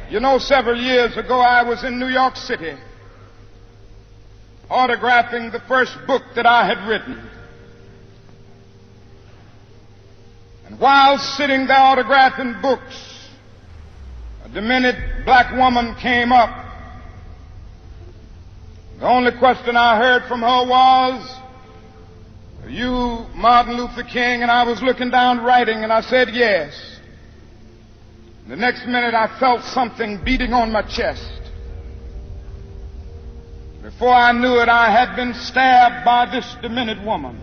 You know, several years ago I was in New York City autographing the first book that I had written. And while sitting there autographing books, a demented black woman came up. The only question I heard from her was, "Are you Martin Luther King?" And I was looking down writing, and I said yes. The next minute I felt something beating on my chest. Before I knew it, I had been stabbed by this demented woman.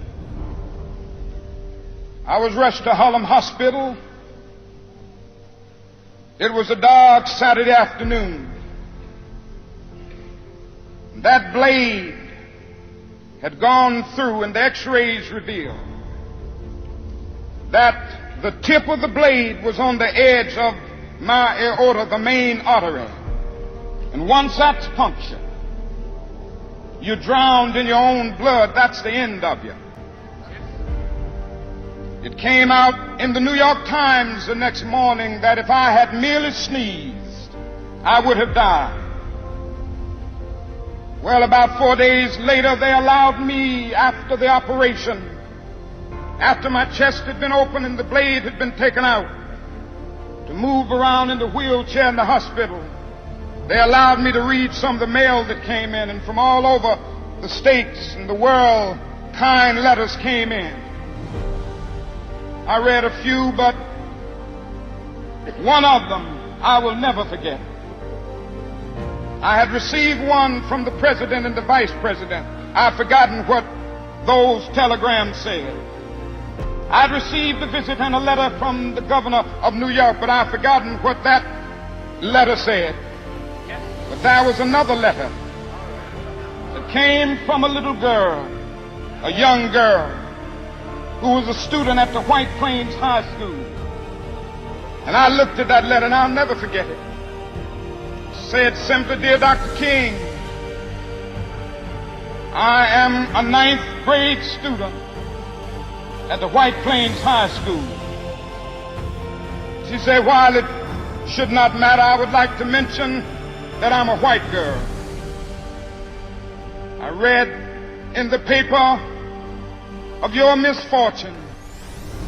I was rushed to Harlem Hospital. It was a dark Saturday afternoon. That blade had gone through, and the x-rays revealed that the tip of the blade was on the edge of my aorta, the main artery. And once that's punctured, you're drowned in your own blood. That's the end of you. It came out in the New York Times the next morning that if I had merely sneezed, I would have died. Well, about 4 days later, they allowed me, after the operation, after my chest had been opened and the blade had been taken out, to move around in the wheelchair in the hospital. They allowed me to read some of the mail that came in, and from all over the states and the world, kind letters came in. I read a few, but one of them I will never forget. I had received one from the president and the vice president. I've forgotten what those telegrams said. I'd received a visit and a letter from the governor of New York, but I've forgotten what that letter said. But there was another letter that came from a little girl, a young girl, who was a student at the White Plains High School. And I looked at that letter, and I'll never forget it. It said simply, "Dear Dr. King, I am a 9th grade student at the White Plains High School." She said, "While it should not matter, I would like to mention that I'm a white girl. I read in the paper of your misfortune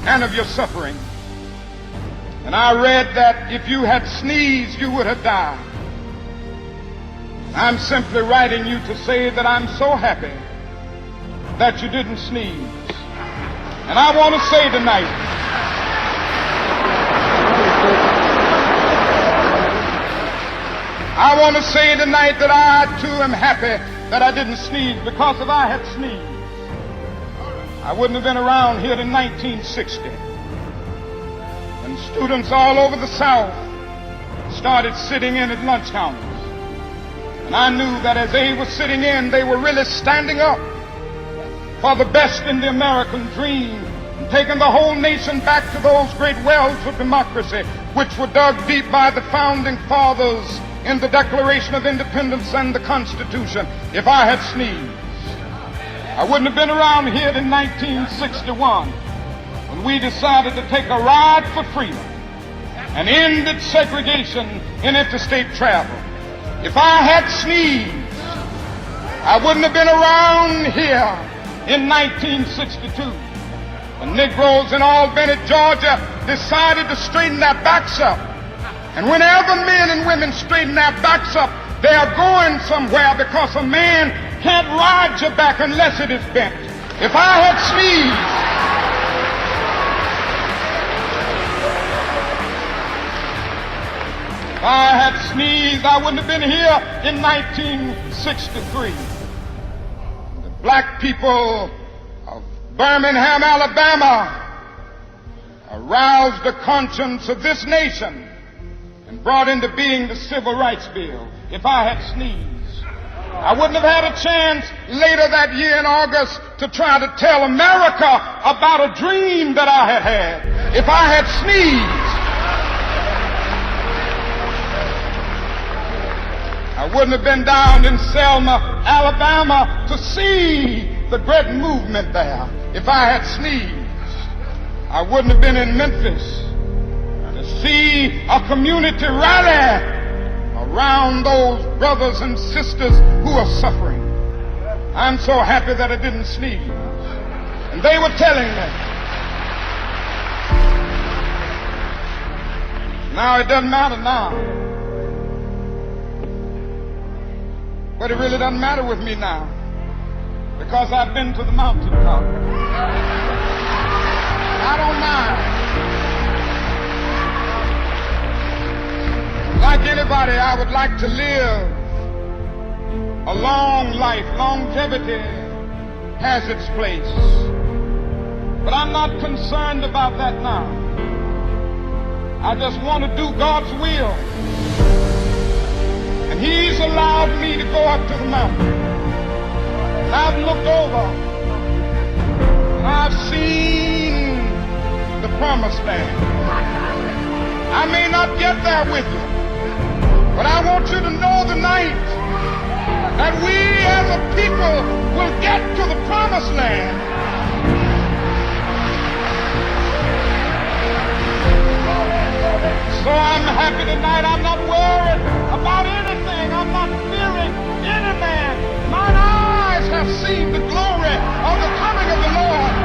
and of your suffering. And I read that if you had sneezed, you would have died. I'm simply writing you to say that I'm so happy that you didn't sneeze. And I want to say tonight, that I too am happy that I didn't sneeze, because if I had sneezed, I wouldn't have been around here in 1960. And students all over the South started sitting in at lunch counters. And I knew that as they were sitting in, they were really standing up for the best in the American dream, and taking the whole nation back to those great wells of democracy which were dug deep by the founding fathers in the Declaration of Independence and the Constitution. If I had sneezed, I wouldn't have been around here in 1961 when we decided to take a ride for freedom and ended segregation in interstate travel. If I had sneezed, I wouldn't have been around here in 1962 when Negroes in Albany, Georgia decided to straighten their backs up. And whenever men and women straighten their backs up, they are going somewhere, because a man can't ride your back unless it is bent. If I had sneezed, I wouldn't have been here in 1963. The black people of Birmingham, Alabama, aroused the conscience of this nation and brought into being the Civil Rights Bill. If I had sneezed, I wouldn't have had a chance later that year in August to try to tell America about a dream that I had had. If I had sneezed, I wouldn't have been down in Selma, Alabama to see the great movement there. If I had sneezed, I wouldn't have been in Memphis to see a community rally around those brothers and sisters who are suffering. I'm so happy that I didn't sneeze. And they were telling me. Now it doesn't matter now. But it really doesn't matter with me now, because I've been to the mountaintop. I don't mind. Like anybody, I would like to live a long life. Longevity has its place. But I'm not concerned about that now. I just want to do God's will. And He's allowed me to go up to the mountain. And I've looked over. And I've seen the promised land. I may not get there with you, but I want you to know tonight that we as a people will get to the promised land. So I'm happy tonight. I'm not worried about anything. I'm not fearing any man. Mine eyes have seen the glory of the coming of the Lord.